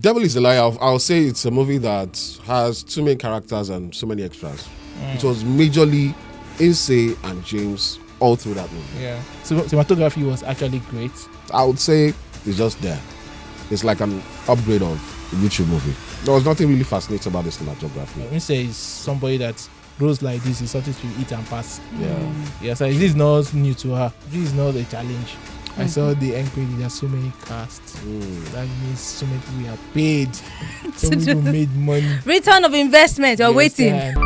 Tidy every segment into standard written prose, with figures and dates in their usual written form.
Devil is a Liar, I'll say it's a movie that has two main characters and so many extras. It was majorly Nse and James all through that movie. Yeah. So cinematography was actually great. I would say it's just there. It's like an upgrade of a YouTube movie. There was nothing really fascinating about the cinematography. Nse is somebody that grows like this. Is something to eat and pass. Yeah. Yeah. So this is not new to her. This is not a challenge. I saw the end credit. There's so many casts. That means so many people are paid. So many people made money. Return of investment. You're waiting. And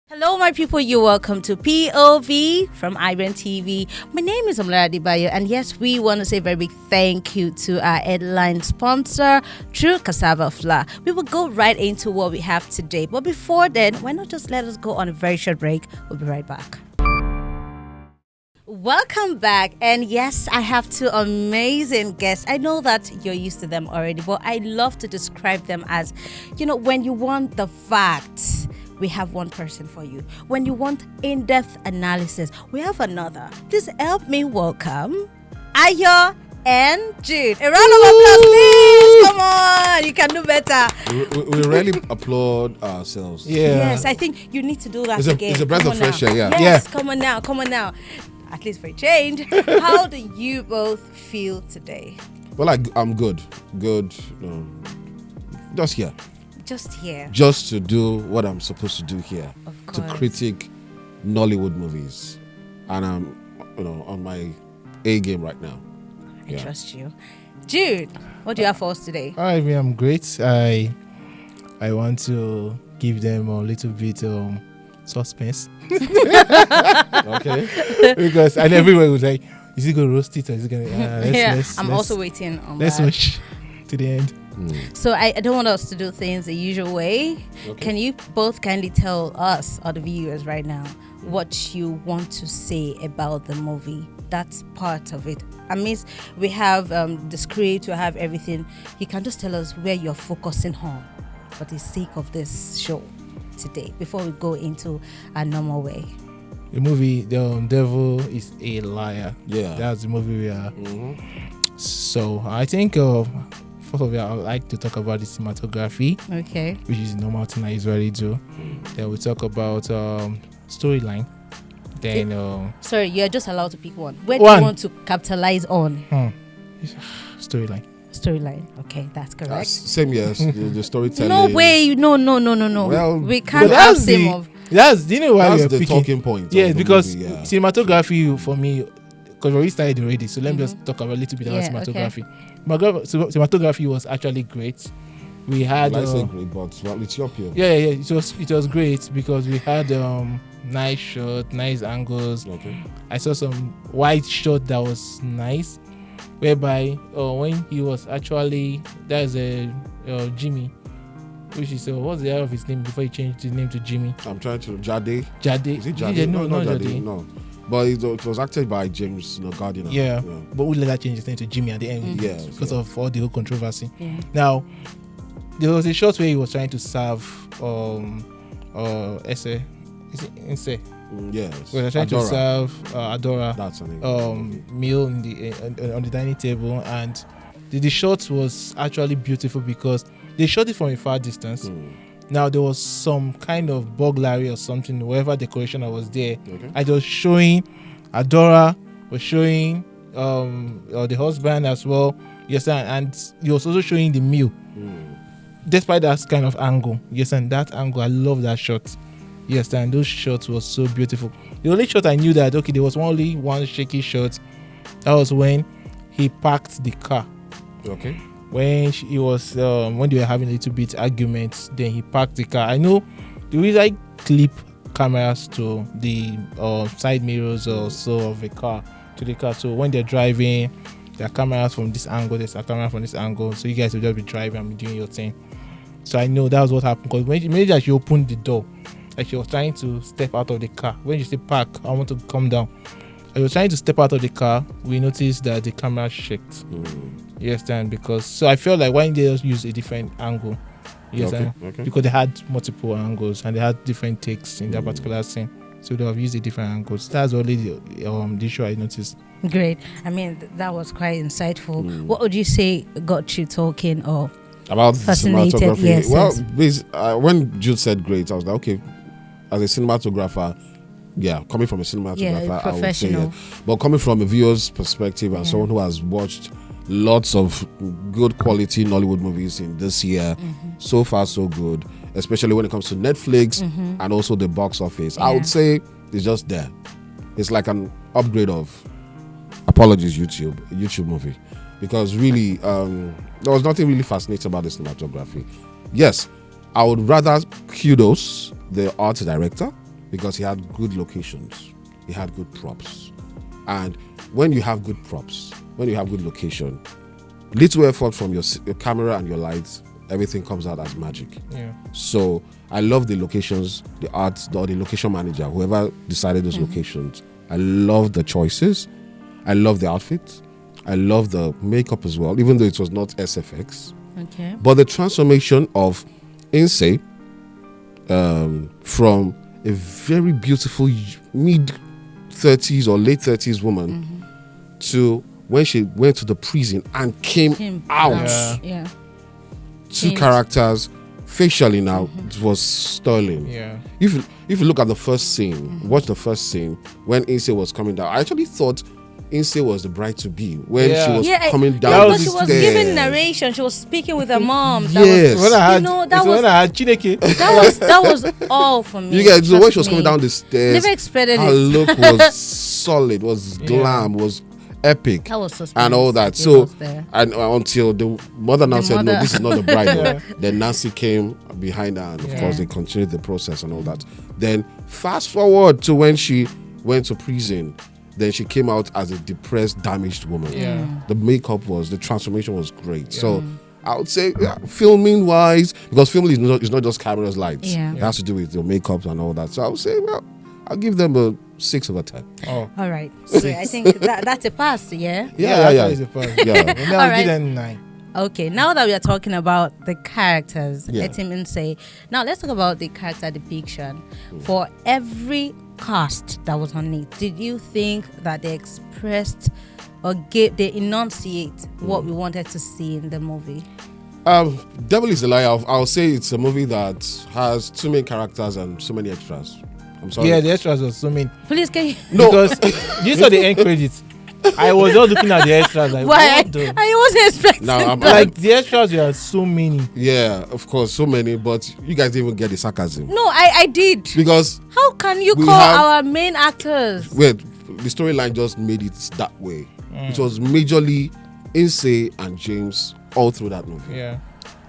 Hello, my people. You're welcome to POV from IBrandTV. My name is Nlewedim, and yes, we want to say a very big thank you to our headline sponsor, True Cassava Flour. We will go right into what we have today, but before then, why not just let us go on a very short break? We'll be right back. Welcome back, and yes, I have two amazing guests. I know that you're used to them already, but I love to describe them as, when you want the facts, we have one person for you. When you want in-depth analysis, we have another. Please help me welcome Ayo and Jude. A round of applause, please. Come on, you can do better. We really applaud ourselves. yeah. Yes, I think you need to do that again. It's a breath Come of on fresh now. air, yeah. Yes, come on now. At least for a change. How do you both feel today? Well, I'm good. Just here. Just here. Just to do what I'm supposed to do here. Of To course. critique Nollywood movies. And I'm, on my A game right now. I trust you. Jude, what do you have for us today? I mean, I'm great. I want to give them a little bit suspense. Okay. Because and everyone was like, is he gonna roast it or is he gonna I'm also waiting on let's that. watch to the end. So I don't want us to do things the usual way. Okay. Can you both kindly tell us or the viewers right now what you want to say about the movie? That's part of it. I mean, we have the script, we have everything. You can just tell us where you're focusing on for the sake of this show today before we go into a normal way. The movie, The Devil is a Liar. Yeah. That's the movie we are. So I think first of all, I would like to talk about the cinematography, Okay. which is normal thing I usually do. Then we talk about storyline. Then Sorry, you're just allowed to pick one. Where do One. you want to capitalize on? storyline. Storyline. Okay, that's correct. Same, yes. The storytelling. No way. No. Well, We can't but have that's same the- of. That's do you know why That's we're the picking? talking point. Yeah, of the because movie, yeah. cinematography for me, because we already started already, so let me just talk about a little bit about Yeah, cinematography. Cinematography was actually great. We had I say great, but well, it's your opinion. yeah, it was great because we had nice shot, nice angles. Okay. I saw some wide shot that was nice, whereby when he was actually there's a Jimmy, which is what's the other of his name before he changed his name to Jimmy? I'm trying to Jaiye. Jaiye. Is it Jaiye? No, not Jaiye. Jaiye. No. But it was acted by James Gardiner. Yeah, but we later changed his name to Jimmy at the end Yes, because of all the whole controversy. Yeah. Now, there was a shot where he was trying to serve Is it Nse? Yes. We were trying to Adaora. serve Adaora That's her name. meal in the on the dining table, and the shot was actually beautiful because they shot it from a far distance. Now there was some kind of burglary or something, whatever decoration that was there. Okay. I was showing Adaora, was showing the husband as well. Yes, and he was also showing the meal. Despite that kind of angle, yes, and that angle, I love that shot. Yes, and those shots was so beautiful. The only shot I knew that there was only one shaky shot. That was when he parked the car. Okay. When he was when they were having a little bit argument, then he parked the car. I know the reason I clip cameras to the side mirrors or so of a car to the car. So when they're driving, there are cameras from this angle, there's a camera from this angle. So you guys will just be driving and be doing your thing. So I know that was what happened because when she opened the door, like she was trying to step out of the car. When you say park, I want to come down. I was trying to step out of the car. We noticed that the camera shaked. Yes, then because so I felt like why didn't they just use a different angle? Yes, Okay. because they had multiple angles and they had different takes in that particular scene, so they have used a different angles. That's only the issue I noticed. Great. I mean, that was quite insightful. What would you say got you talking or about fascinated? cinematography? Yes, Well, yes. when Jude said great, I was like, okay, as a cinematographer, yeah, coming from a cinematographer, I would say, professional. but coming from a viewer's perspective and someone who has watched lots of good quality Nollywood movies in this year, so far so good, especially when it comes to Netflix and also the box office. I would say it's just there. It's like an upgrade of apologies YouTube movie, because really there was nothing really fascinating about the cinematography. Yes, I would rather kudos the art director because he had good locations, he had good props, and when you have good props, when you have good location, little effort from your camera and your lights, everything comes out as magic. Yeah. So I love the locations, the art, the location manager, whoever decided those locations. I love the choices. I love the outfits. I love the makeup as well, even though it was not SFX. Okay. But the transformation of Nse from a very beautiful mid-30s or late 30s woman to when she went to the prison and came out. Yeah. Two Changed. characters facially now, it was sterling. Yeah. If you look at the first scene, watch the first scene when Nse was coming down. I actually thought Nse was the bride to be when she was coming down but the she was stairs. giving narration. She was speaking with her mom. Yes. When I had, that was when I had Chineke. that was all for me. You guys, so when Trust she was me. coming down the stairs, Never expected her it. look was solid, was glam, was epic, That was suspense. and all that. It So, was there. and until the mother now said, "No, mother. this is not the bride." Then Nancy came behind her, and of Yeah. course they continued the process and all that. Then fast forward to when she went to prison. Then she came out as a depressed, damaged woman. Yeah. The makeup the transformation was great. So I would say, filming wise, because filming is not just cameras, lights. Yeah. It has to do with your makeup and all that. So I would say, well, I'll give them a 6 over 10. Oh. All right. So I think that's a pass, yeah? Yeah. It's a pass. Yeah. Maybe I'll Alright. give them 9. Okay, now that we are talking about the characters, Yeah. Etim and Nse, now let's talk about the character depiction. For every cast that was on it, did you think that they expressed or they enunciate what we wanted to see in the movie? Devil is a Liar. I'll say it's a movie that has 2 main characters and so many extras. I'm sorry. Yeah, the extras was so many. Please, can you? No. Because you saw the end credits. I was just looking at the extras like, Why? what the? I wasn't expecting Now, I'm that. Like the extras were so many. Yeah, of course, so many, but you guys didn't even get the sarcasm. No, I did. Because How can you we call have- our main actors? the storyline just made it that way. It was majorly Nse and James all through that movie. Yeah.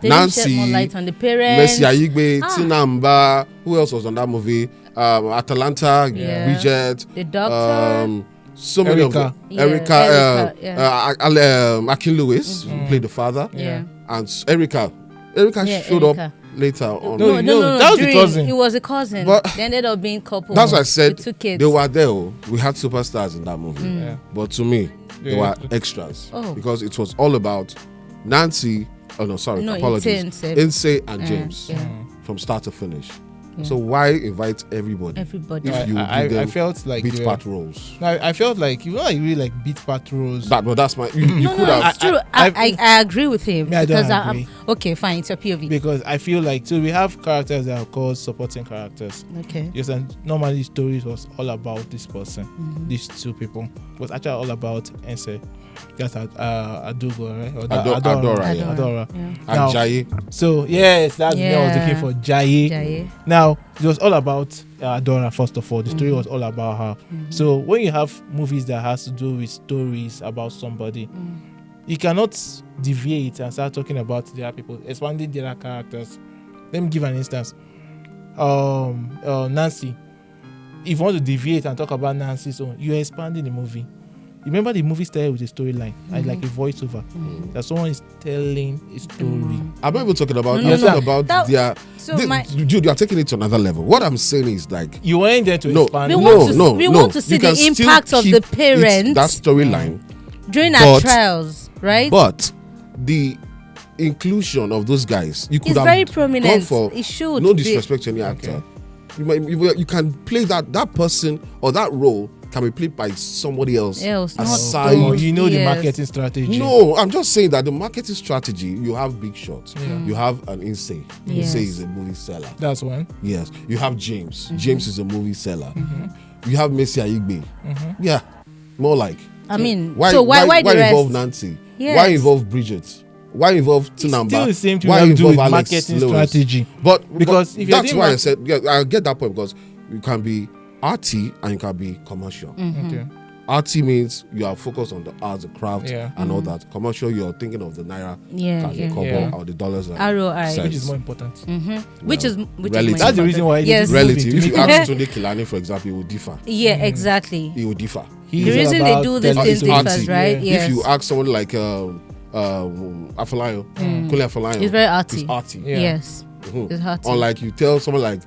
They didn't Nancy, shed more light on the parents. Messi Aigbe, Ah. Tinamba, who else was on that movie? Atalanta, Yeah. Bridget, The doctor. so many Erica. of them. Erica, Erica, Akin Lewis, who played the father, yeah. and Erica Yeah, showed Erica. up later on. No, that was the during- cousin. He was a cousin. But- They ended up being couple. That's why I said with 2 kids. they were there. We had superstars in that movie, Yeah. but to me, they Yeah. were extras Oh. because it was all about Nancy. Oh no, sorry, No, apologies. Nse. Nse and James yeah. from start to finish. Yeah. So why invite everybody? Everybody. If you I give them felt like beat they were- part roles. No, I felt like you know, like really like beat part roles. But that's my. You No, could no, have. it's true. I agree with him. Me, I don't because agree. okay, fine. It's your POV. Because I feel like so we have characters that are called supporting characters. Okay. Yes, and normally stories was all about this person, these 2 people. It was actually all about Nse. That's Adugo, right? Or Adaora, yeah. Adaora. Yeah. And Now- Jaiye. So yes, that's me. I was looking for Jaiye. Jaiye. Now it was all about Adaora. First of all, the story was all about her. So when you have movies that has to do with stories about somebody, you cannot deviate and start talking about the other people, expanding the other characters. Let me give an instance. Nancy. If you want to deviate and talk about Nancy, so you're expanding the movie. Remember the movie started with a storyline and like a voiceover. That someone is telling a story. I'm not even talking about. No, I'm no, talking about That- their. so my- Dude, you're taking it to another level. What I'm saying is like. You want them to No, expand. We it. want to- no, we no. want to see You the can still impact of keep the parents. that storyline, during our but- trials, right? but the inclusion of those guys, you could It's have very gone prominent. for. It should No be. disrespect to any actor. You can play that person or that role can be played by somebody else. Not Aside, those. you know the Yes. marketing strategy. no, I'm just saying that the marketing strategy. You have big shots. Yeah. You have an Nse. Yes. Nse is a movie seller. That's one. Yes. You have James. James is a movie seller. You have Nse Aigbe. Yeah. More like. I mean, Why so why the rest? involve Nancy? Yes. Why involve Bridget? Why involve Tinamba? Still the same thing Why we have to do with involve Alex marketing Lewis? strategy. Because if you're that's doing why I said, yeah, I get that point, because you can be arty and you can be commercial. Okay. Arty means you are focused on the arts, the craft, Yeah. and all that. Commercial, you're thinking of the naira, Yeah, the yeah. kobo, Yeah. or the dollars. and ROI. cents. Which is more important. Which is relative. That's the reason why. Yes. Relative. If you Movie. ask Tunde Kilani, for example, it will differ. Yeah, exactly. It will differ. He's The all reason they about do these telling things stories. differs, right? Yeah. Yes. If you ask someone like Afolayo, Kule Afolayo, It's very arty. it's arty. Yeah. Yes. Mhm. It's hard. Unlike you tell someone like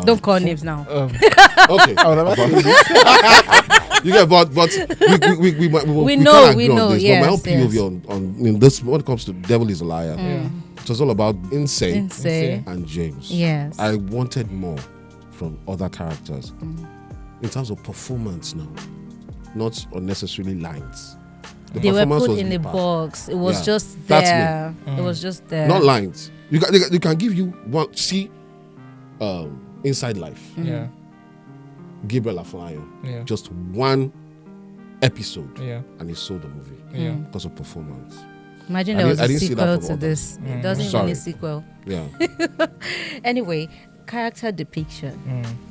Don't call names now. okay, I would never say this. you get, but we know, can't we agree know, on this. yes, but my own POV yes. on in this, when it comes to Devil is a Liar, it was all about Nse Say. and James. Yes. I wanted more from other characters in terms of performance now, not unnecessarily lines. The They were performance put was in the a part. box. It was Yeah. just That's me. there. It was just there. Not lines. You can give you one. See, Inside Life, Yeah. Gabriel Afolayan, Yeah. just one episode, Yeah. and he sold the movie Yeah. because of performance. Imagine I there was didn't a see that sequel from to others. this. It doesn't even Sorry. need a sequel. Yeah, Anyway, character depiction.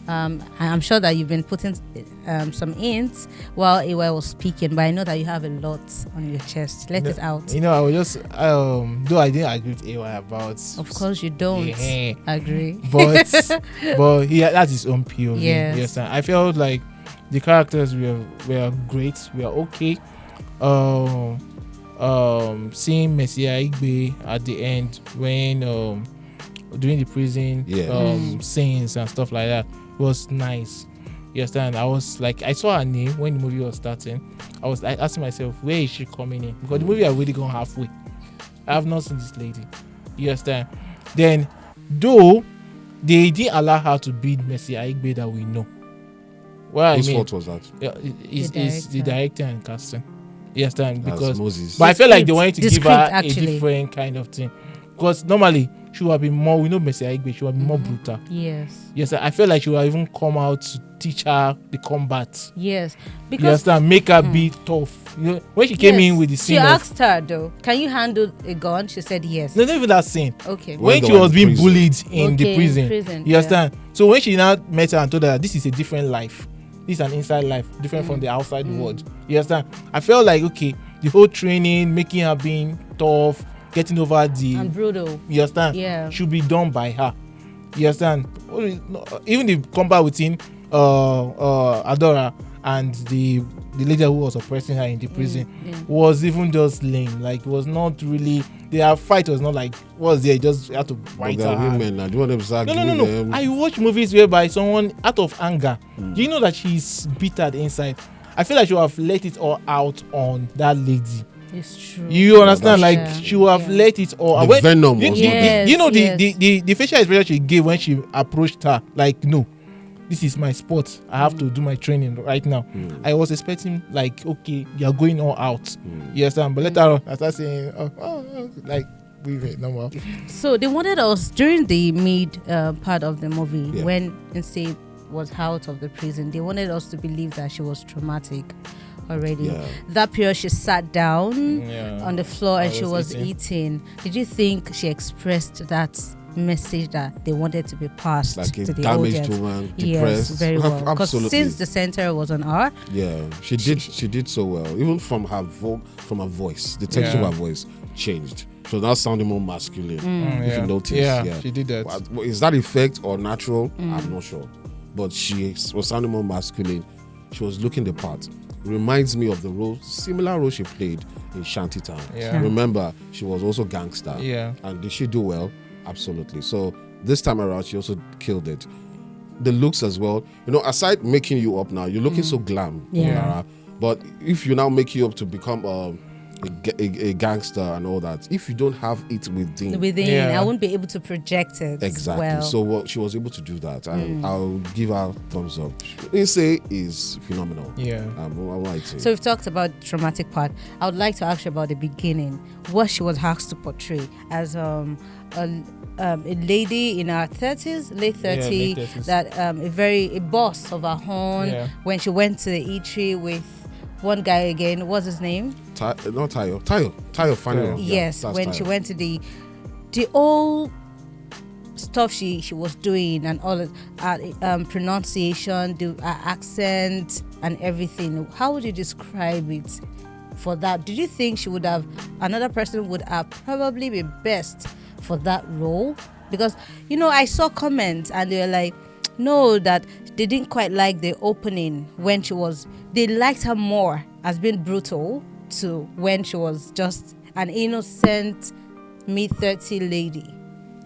I'm sure that you've been putting some hints while Iwa was speaking, but I know that you have a lot on your chest. Let it out. You know, I was just though I didn't agree with AY about. Of course, you don't Yeah. agree. But that's his own POV. Yes. Yes, and I felt like the characters were great. We are okay. Seeing Messi Aigbe at the end when during the prison scenes and stuff like that was nice. You understand? I was like, I saw her name when the movie was starting. I was like asking myself, where is she coming in? Because the movie had already gone halfway. I have not seen this lady. You understand? Then, though they didn't allow her to be Messi Aigbe that we know. Well, whose I mean, fault was that? is the director and casting. You understand? That's Because Moses. but I feel like they wanted to The give her script, a actually. different kind of thing. Because normally she would have been more, we know Messi Aigbe, she would have been more brutal. Yes. Yes, I feel like she would have even come out to teach her the combat. Yes. You Because understand? Make her be tough. You know, when she came in with the she scene of, asked her though, can you handle a gun? She said yes. no, not even that scene. Okay. When When they she were was in being prison. bullied in Okay, the prison. prison, You yeah. understand? So when she now met her and told her this is a different life. This is an inside life, different from the outside world. You understand? I felt like, okay, the whole training, making her being tough, getting over the And brutal. you understand? Yeah. Should be done by her. You understand? Even the combat between Adaora and the lady who was oppressing her in the prison was even just lame. Like, it was not really. Their fight was not like was there. Just had to But fight there are her. women now. Do you want them to start No. giving them? I watch movies whereby someone out of anger. Do you know that she's bitter inside? I feel like she would have let it all out on that lady. It's true. You understand? that's Like true. she would have Yeah. let it all. The When- venom you, was you- not you- there. you know Yes. the facial expression she gave when she approached her. Like, no, this is my sport. I have to do my training right now. I was expecting like, okay, you're going all out. You understand? But later on, I start saying, like, leave it, no more. So they wanted us during the mid part of the movie Yeah. when Nse was out of the prison. They wanted us to believe that she was traumatic already. Yeah. That period she sat down Yeah. on the floor and I she was was eating. Did you think she expressed that message that they wanted to be passed Like a to the damaged audience? woman, Yes, depressed. very well. Because Absolutely. since the center was on her, Yeah, she did so well. Even from her voice, the texture Yeah. of her voice changed. She was now sounding more masculine. If Yeah. you notice, Yeah, she did that. Is that effect or natural? I'm not sure, but she was sounding more masculine. She was looking the part. Reminds me of the similar role she played in Shantytown. Yeah. Remember, she was also gangster. Yeah. And did she do well? Absolutely. So this time around, she also killed it. The looks as well. You know, aside making you up now, you're looking so glam, Yeah. Lara. But if you now make you up to become a gangster and all that. If you don't have it within, I won't be able to project it. Exactly. Well. So she was able to do that, and I'll give her thumbs up. Nse is phenomenal. Yeah. I like to. So we've talked about the traumatic part. I would like to ask you about the beginning, what she was asked to portray as a lady in her 30s, late 30s, that a boss of her own. When she went to the eatery with one guy again, what's his name? Tayo Fanny. Yes, when Tayo. She went to the old stuff she was doing and all pronunciation, the accent and everything. How would you describe it for that? Did you think another person would have probably been best for that role? Because I saw comments and they were like, no, that they didn't quite like the opening when they liked her more as being brutal to when she was just an innocent mid-30 lady.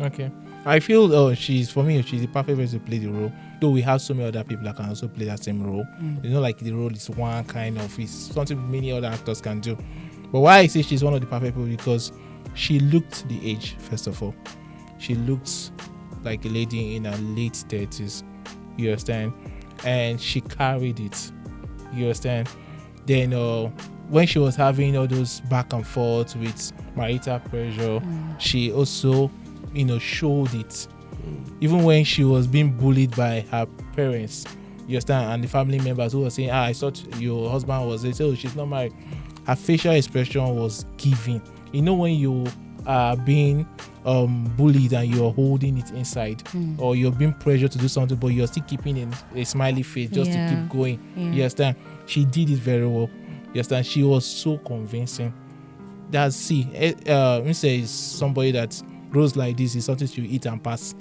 Okay. I feel she's the perfect person to play the role. Though we have so many other people that can also play that same role. It's not like the role is one kind of, it's something many other actors can do. But why I say she's one of the perfect people, because she looked the age, first of all. She looked like a lady in her late 30s. You understand? And she carried it. You understand? Then when she was having all those back and forth with marital pressure, she also showed it. Even when she was being bullied by her parents, you understand, and the family members who were saying, I thought your husband was it, so she's not married. Her facial expression was giving. When you are being bullied and you're holding it inside, or you're being pressured to do something, but you're still keeping a smiley face just to keep going. You understand? She did it very well. You understand? She was so convincing. Nse is somebody that grows like this, is something she eat and pass.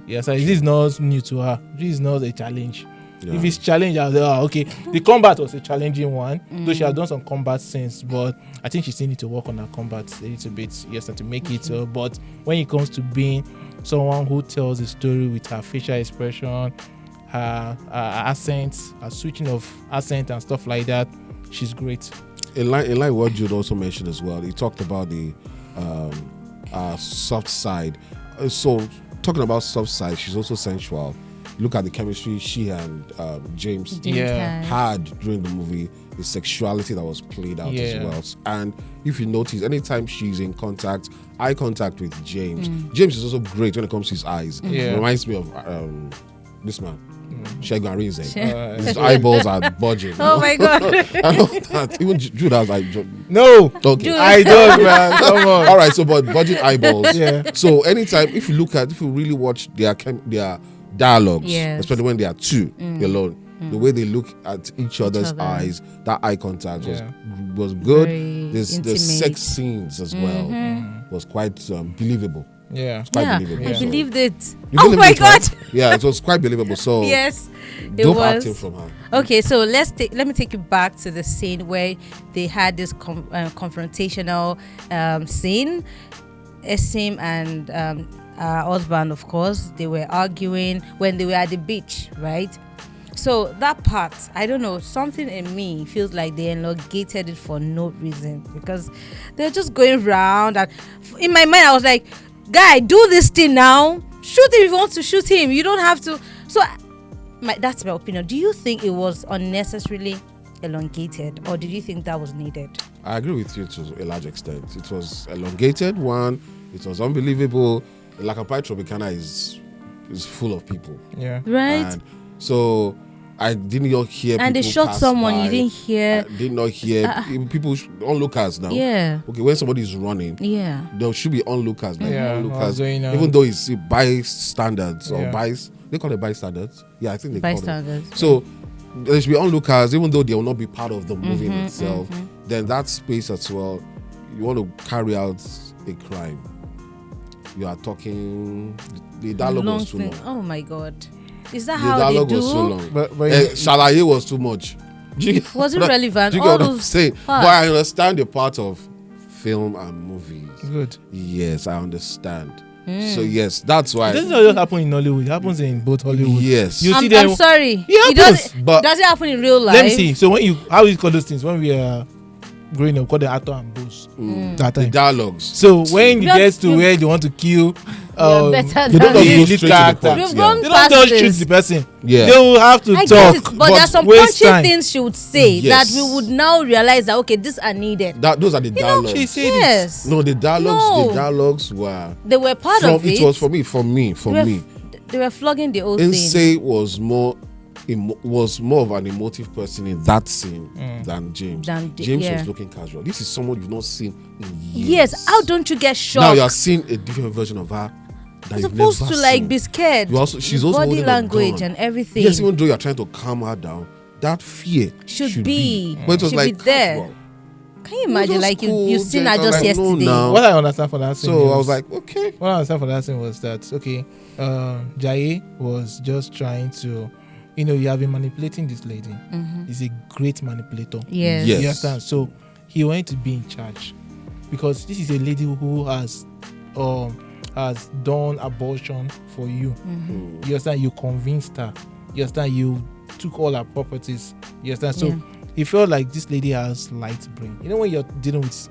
Yes, this is not new to her. This is not a challenge. If it's challenge, I'll say, okay. The combat was a challenging one, though she has done some combat since, but I think she still need to work on her combat a little bit, to make it. But when it comes to being someone who tells a story with her facial expression, her accent, her switching of accent and stuff like that, she's great. In line what Jude also mentioned as well, he talked about the soft side. So talking about soft side, she's also sensual. Look at the chemistry she and James had during the movie, the sexuality that was played out as well. And if you notice, anytime she's in eye contact with James, James is also great when it comes to his eyes. It reminds me of this man, Shegun Arinze. His eyeballs are budging. Oh my God. I know that. Even Jude was like, no. Okay. I don't, man. Come on. All right, so but budget eyeballs. So anytime, if you really watch their dialogues, especially when they are two alone, the way they look at each other's eyes, that eye contact was good. The sex scenes as well was quite believable. Believable. I believed it. Oh my God. Yeah, it was quite believable. So yes, it dope was. Acting from her. Okay, so let me take you back to the scene where they had this confrontational scene. Isime and her husband, of course, they were arguing when they were at the beach, right? So that part, I don't know, something in me feels like they elongated it for no reason, because they're just going round, and in my mind I was like, guy, do this thing now, shoot him if you want to shoot him, you don't have to. So that's my opinion. Do you think it was unnecessarily elongated, or did you think that was needed? I agree with you to a large extent. It was elongated, one, it was unbelievable. Like a Tropicana is full of people. Yeah. Right. And so I didn't hear. And they shot someone. By. You didn't hear. I did not hear people onlookers now. Yeah. Okay, when somebody is running. Yeah. There should be onlookers. Now. Yeah. Onlookers, even though it's bystanders or they call it bystanders. Yeah, I think they bystanders. Call it. So there should be onlookers, even though they will not be part of the movie in itself. Then that space as well. You want to carry out a crime. You are talking. The dialogue was too long. Oh my God. Is that the how dialogue they do? was so long. But Shalaye was too much. Was it relevant? Do you get what I'm saying? But I understand the part of film and movies. Good. Yes, I understand. So yes, that's why. It doesn't just happen in Nollywood. It happens in both Hollywood. Yes. You see them. I'm sorry. It happens. Does it happen in real life? Let me see. So how you call those things? When we are growing up called the actor and boss that The time. dialogues. So when it You're- gets to where they want to kill better They don't than just the go lead straight to the character, point. We've Yeah. gone they don't past just shoot this. the person. Yeah. They will have to I talk. get it, but there are some waste punchy time. things she would say Yes. that we would now realize that okay, these are needed. Those are the dialogues. She said Yes, No, the dialogues. No. The dialogues were. they were part of it. It was for me. They were flogging the old thing. Nse was more of an emotive person in that scene than James. James yeah. was looking casual. This is someone you've not seen in years. Yes, how don't you get shocked? Now you are seeing a different version of her that You're you've supposed never to like seen. be scared. She's also body holding a language gun. and everything. Yes, even though you're trying to calm her down, that fear should be. But it was Should like be there. casual. Can you imagine just like cool, you've seen her gentle, just like, no, yesterday? now. What I understand for that scene. So I was like, okay. What I understand for that scene was that Jaiye was just trying to, you have been manipulating this lady. He's a great manipulator. Yes. Yes. You understand? So he wanted to be in charge because this is a lady who has done abortion for you. You understand? You convinced her. You understand? You took all her properties. You understand? So he felt like this lady has light brain. You know when you're dealing with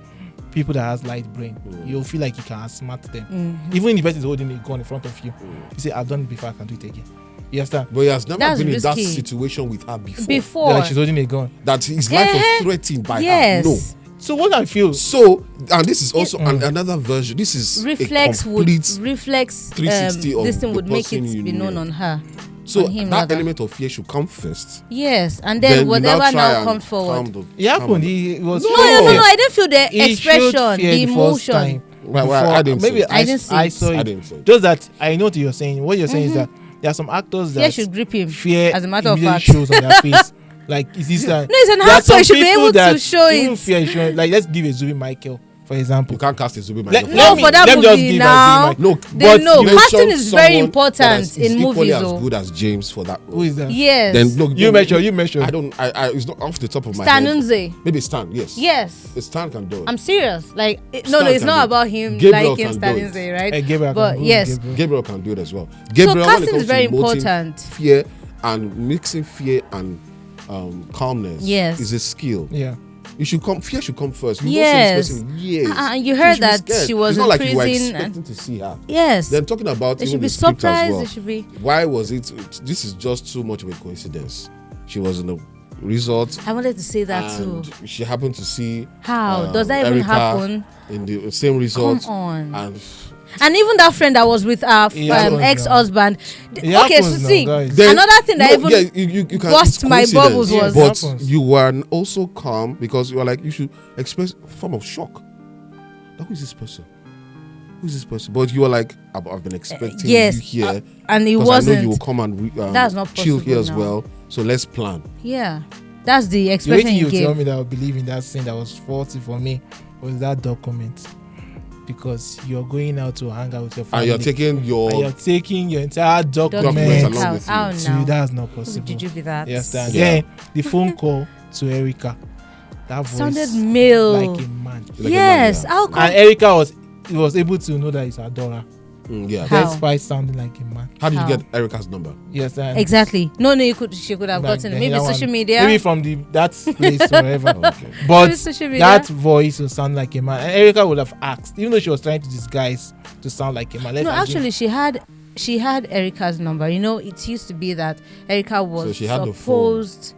people that has light brain, you'll feel like you can outsmart them. Even if the person is holding a gun in front of you, you say, I've done it before, I can do it again. You understand? But he has never That's been in that risky. situation with her before. Yeah, she's holding a gun. That his life was threatened by Yes. her. No. So what I feel, So, and this is also another version. This is Reflex a would complete. reflex 360 of this thing the would make person it you be known knew. on her. So on him, that rather. element of fear should come first. Yes, and then you whatever try now and comes forward. it happened. He was No, I didn't feel the He showed expression, fear the first emotion. time. Well, Before- I didn't maybe see it. I didn't see I it. saw I it. didn't see it. Just that I know what you're saying. What you're saying is that there are some actors that Fear should grip him. fear as a matter of immediately fact. shows on their face. Like is this that? No, it's an there are actor. some He should be people able to that show even it. fear is showing. Like let's give a Zubi Michael for example. You can't cast a Zubi Let- Michael. No, me- for that let me just movie give now. a Zubi Look, They but know. you mentioned Casting is very someone important that is in equally movies, as though. good as James for that. Who is that? Yes. Then look, You mentioned. I don't. It's not off the top of my Stan head. Nze. Maybe Stan. Yes. Yes. Stan can do it. I'm serious. Like no, Stan it's can not do it. about him Gabriel liking can Stan do it. Nze, right? Gabriel But can do yes. Gabriel. Gabriel can do it as well. Gabriel, when it casting comes is very to emoting, important. Fear and mixing fear and calmness. Yes. is a skill. Yeah. Fear should come first. You Yes. don't see this person years. And you heard She should be that scared. she was it's in not like you were prison expecting to see her. Yes. Then talking about They even should be the script as surprised. well. They should be. Why was it? This is just too much of a coincidence. She was in a resort. I wanted to say that too. And she happened to see How does that even Erica happen? in the same resort. Come on. And And even that friend that was with our It happens ex-husband. It Okay, happens so now, see, guys. Then- another thing that even you can burst it's my coincidence, bubbles was- Yes, but it happens. you were also calm because you were like you should express a form of shock. Like, who is this person? Who is this person? But you were like, I've been expecting yes, you here. and it 'cause I know you will wasn't. come and That's not chill here possible as now. well. So let's plan. Yeah, that's the The only expression thing you you tell gave. me that I would believe in that scene that was faulty for me was that document. Because you're going out to hang out with your And family. you're taking your and you're taking your entire Documents document along How, with you. how to now? you. That's not Who possible. did you be that? You understand? Yeah. Then the phone call to Erica. That voice Sounded male. like a man. like a man, Yes. yeah. How come? And Erica was able to know that it's Adaora. yeah. How? Despite sounding like a man. How did How? you get Erica's number? You understand? Exactly. No, she could have Like, gotten it. then Maybe that social one- media. Maybe from that place or wherever. Okay. But Maybe social media. that voice will sound like a man. And Erica would have asked, even though she was trying to disguise to sound like a man. Let's No, assume- actually, she had Erica's number. You know, it used to be that Erica was So she had the phone. supposed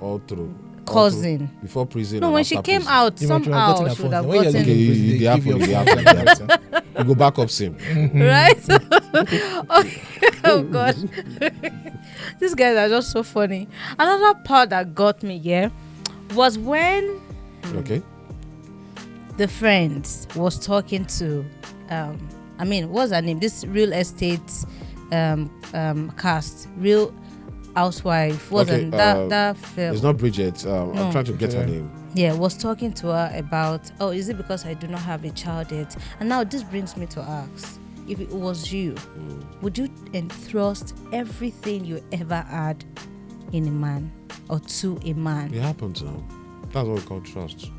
All through. cousin. Before prison. No, and when after she came prison. out, You might have gotten somehow her she would phone. have When you're gotten looking Okay, for prison, the they give apple, your the phone. apple, the apple. You go back up sim. right? Okay. Oh God, these guys are just so funny. Another part that got me was when Okay. the friend was talking to, what's her name? This real estate cast, Real Housewife. Wasn't Okay, that film? It's not Bridget. I'm No. trying to get her Okay. name. Yeah, was talking to her about, is it because I do not have a child yet? And now this brings me to ask, if it was you, would you entrust everything you ever had in a man or to a man? It happens now. That's what we call trust.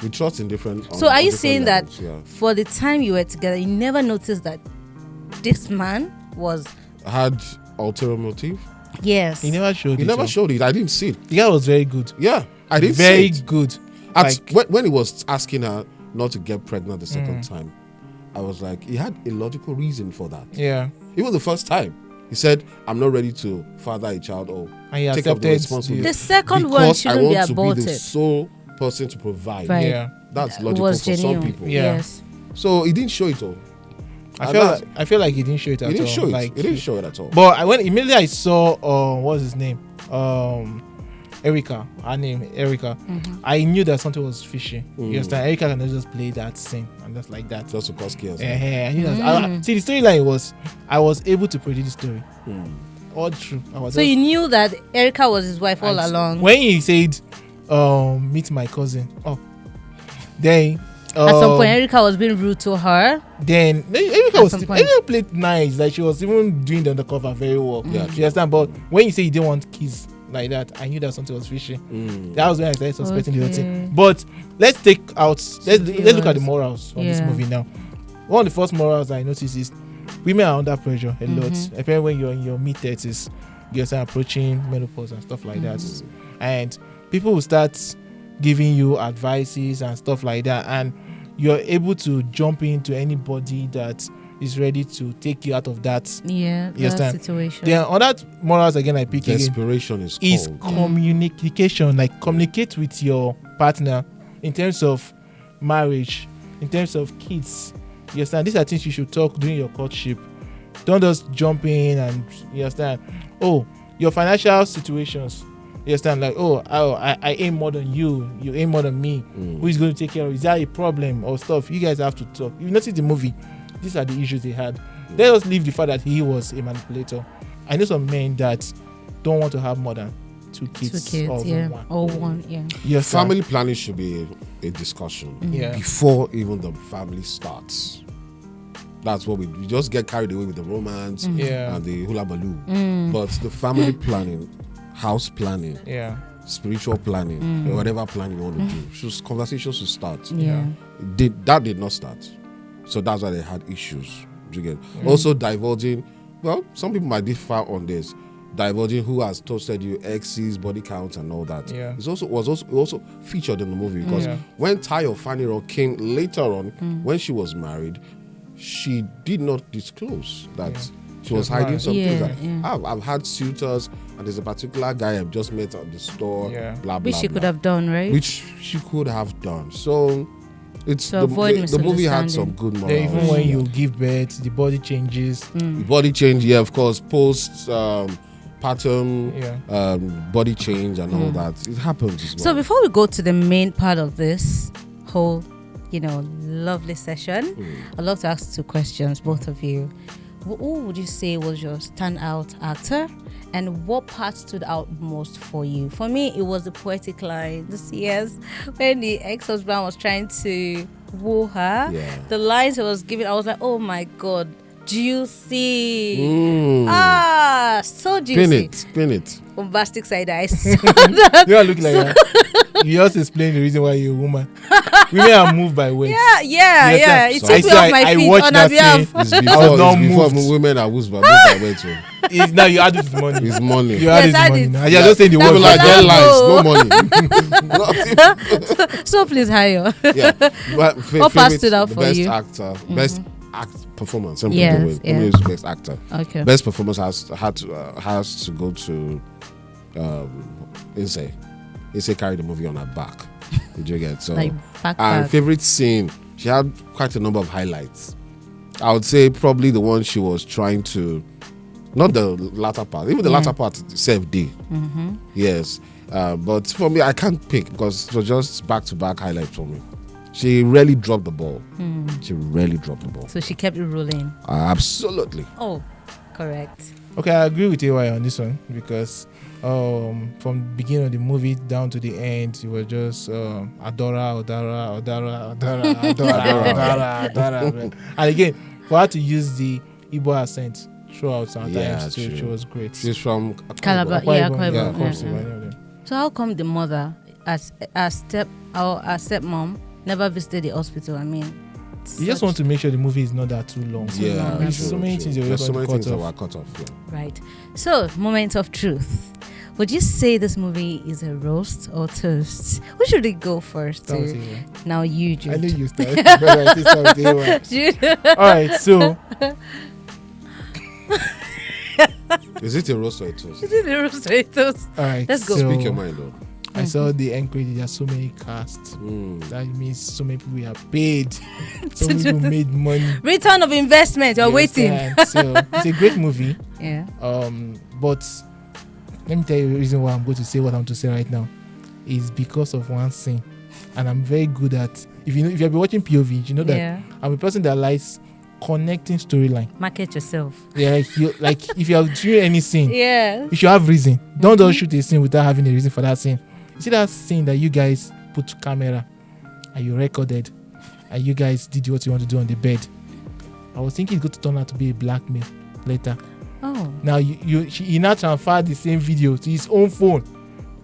We trust in different. So are on you different saying levels, that yeah. for the time you were together, you never noticed that this man was, Had ulterior motive? yes. He never showed He it. never so. showed it. I didn't see it. The guy was very good. Yeah, I didn't Very see it. good. When he was asking her not to get pregnant the second time, I was like, he had a logical reason for that. Yeah. Even the first time, he said, I'm not ready to father a child or And he take up the accepted responsibility. The second one because shouldn't I want be to be aborted. the sole person to provide. Right. Yeah. That's logical Was for genuine. some people. Yeah. Yes. So he didn't show it all. I feel like he didn't show it at all. He didn't show it. Like, He didn't show it at all. But immediately I saw what's his name? Erica. Her name, Erica. I knew that something was fishy. You understand? Erica cannot just play that scene and just like that. Just to cause chaos. I knew that. See, the storyline was I was able to predict the story. All true. So you knew that Erica was his wife all along. When he said, meet my cousin. Oh. Then At some point, Erica was being rude to her. Then Erica played nice. Like she was even doing the undercover very well. Yeah. You understand? But when you say you didn't want kids like that, I knew that something was fishy. That was when I started suspecting the whole thing. But let's look at the morals of this movie now. One of the first morals I noticed is women are under pressure a lot. Especially when you're in your mid-30s, you start approaching menopause and stuff like that. And people will start giving you advices and stuff like that, and you're able to jump into anybody that is ready to take you out of that situation. Then other morals again I pick Desperation is communication. Like communicate with your partner in terms of marriage, in terms of kids. You understand? These are things you should talk during your courtship. Don't just jump in and you understand. Oh, your financial situations. You understand? Like, I aim more than you aim more than me. Who is going to take care of it? Is that a problem or stuff? You guys have to talk. You notice the movie, these are the issues they had. Let us leave the fact that he was a manipulator. I know some men that don't want to have more than two kids or one. Yes, family planning should be a discussion before even the family starts. That's what we just get carried away with the romance and the hula baloo. But the family planning, house planning, spiritual planning, whatever planning you want to do, conversations should start. That did not start, so that's why they had issues. You get also divulging. Well, some people might differ on this. Divulging who has toasted you, exes, body counts, and all that. It was also featured in the movie because when Tayo Faniro came later on, when she was married, she did not disclose that she was hiding some things. I've had suitors, and there's a particular guy I've just met at the store. Blah blah. Which she could have done, right? Which she could have done. So it's to avoid the movie had some good morals. Even when you give birth, the body changes. The body change, of course, post pattern, body change, and all that. It happens as well. So before we go to the main part of this whole, lovely session, I'd love to ask 2 questions, both of you. Who would you say was your standout actor, and what part stood out most for you? For me, it was the poetic lines. Yes, when the ex-husband was trying to woo her, the lines he was giving, I was like, oh my God, juicy. So juicy. Spin it. Bombastic side eyes. You are looking like that. You just explain the reason why you're a woman. Women are moved by words. Yeah. It took me off my feet on her behalf. It's before women are moved by words. Now you add it to money. It's money. You add it to money. Now. You're just saying the word. Like their lives, no money. So please hire. What part stood out for you? Best actor, best performance. Best actor. Okay. Best performance has to go to Nse. Nse carried the movie on her back. Did you get so? And favorite scene, she had quite a number of highlights. I would say probably the one she was trying to, not the latter part, even the latter part, self D. Yes, but for me, I can't pick because it was just back-to-back highlights for me. She really dropped the ball. So she kept it rolling. Absolutely. Oh, correct. Okay, I agree with AY on this one because from the beginning of the movie down to the end, it was just Adaora. And again, for her to use the Igbo accent throughout sometimes, too, she was great. She's from Calabar. Akwa. So how come the mother, as stepmom, never visited the hospital? I mean, you just want to make sure the movie is not that too long. There's so many things that were cut off. Right. So, moment of truth. Would you say this movie is a roast or toast? Who should we go first? Start with you. Now you, Jude. I knew you started. But I say start with you. Jude. All right, so Is it a roast or a toast? Is it a roast or a toast? all right, Let's go. so Speak your mind, though. I saw the end credit. There's so many casts. That means so many people are paid. So many people made money. Return of investment. You're You waiting. understand? So it's a great movie. Yeah. But let me tell you the reason why I'm going to say what I'm going to say right now is because of one scene, and I'm very good at. If you've been watching POV, you know that I'm a person that likes connecting storyline. Market yourself. Yeah, if you are doing any scene, Yeah. you should have reason. Don't just shoot a scene without having a reason for that scene. You see that scene that you guys put to camera and you recorded and you guys did what you want to do on the bed. I was thinking it's going to turn out to be a blackmail later. Oh. Now he now transferred the same video to his own phone,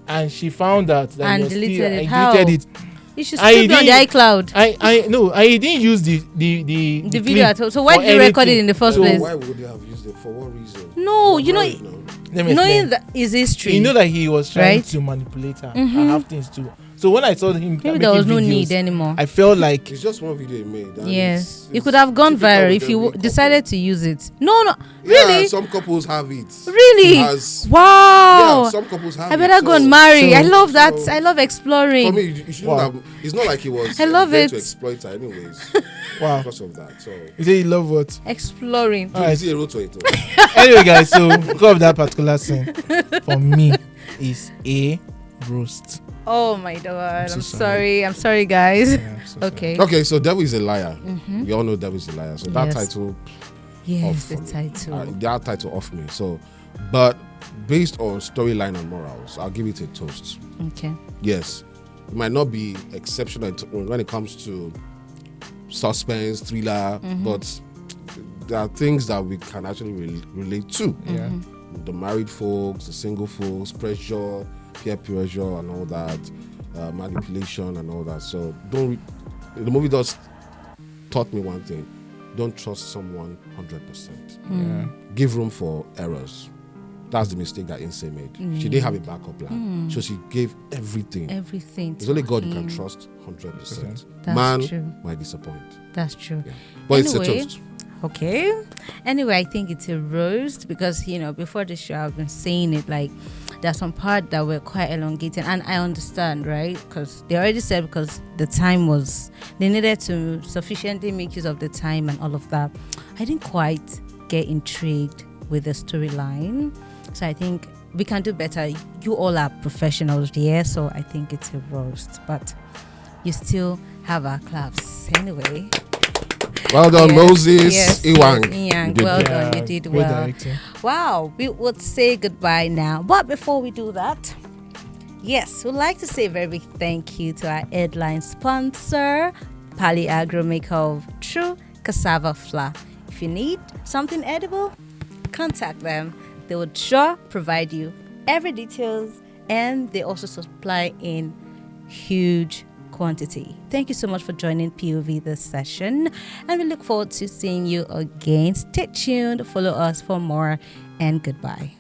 and she found out that And he was deleted still, it. and How? deleted it. You should still be on the iCloud. I didn't use the The video clip at all. So why for did you record it anything. in the first So place? Why would they have used it? For what reason? No, you know, Married now. Let me knowing explain. that is history. You know that he was trying Right? to manipulate her and have things to. So when I saw him Maybe making there was no videos, need anymore. I felt like It's just one video he made. and Yes, it's it could have gone typical viral with if you every couple. decided to use it. No, Yeah, really, some couples have it. really. As, Wow. Yeah, some couples have I it. better go and So, marry. I so- love that. so- I love exploring. For me, you shouldn't Wow. have. It's not like he was I love there it. to exploit her, anyways. wow. Because of that. So, You say you love what? Exploring. All right. is it a road to it? Anyway, guys, so because of that particular scene, for me, is a roast. Oh my god! so I'm sorry. sorry. I'm sorry, guys. Yeah, I'm so sorry. Okay. Okay, so Devil is a Liar. We all know Devil is a Liar. So that Yes. title, Yes, off the for me. title. that title off me. So, but based on storyline and morals, I'll give it a toast. Okay. Yes, it might not be exceptional when it comes to suspense, thriller, but there are things that we can actually relate to. Yeah. The married folks, the single folks, pressure, peer pressure, and all that, manipulation and all that. So the movie does taught me one thing: don't trust someone 100%. Yeah. Give room for errors. That's the mistake that Nse made. She didn't have a backup plan, so she gave everything. Everything. It's to only God you him. can trust 100%. That's Man true. might disappoint. That's true. Yeah. But it's a Anyway, toast. Okay. Anyway, I think it's a roast because, before the show, I've been saying it like there's some part that were quite elongated, and I understand, right? Because they already said because the time was, they needed to sufficiently make use of the time and all of that. I didn't quite get intrigued with the storyline. So I think we can do better. You all are professionals here, so I think it's a roast. But you still have our claps. Anyway. Well done, Yes, Moses yes, Inwang. Inwang. You did Well good. done, you did great well. directing. Wow, we would say goodbye now. But before we do that, yes, we'd like to say a very big thank you to our headline sponsor, Pali Agro, maker of true cassava flour. If you need something edible, contact them. They would sure provide you every details, and they also supply in huge quantity. Thank you so much for joining POV this session, and we look forward to seeing you again. Stay tuned, follow us for more, and goodbye.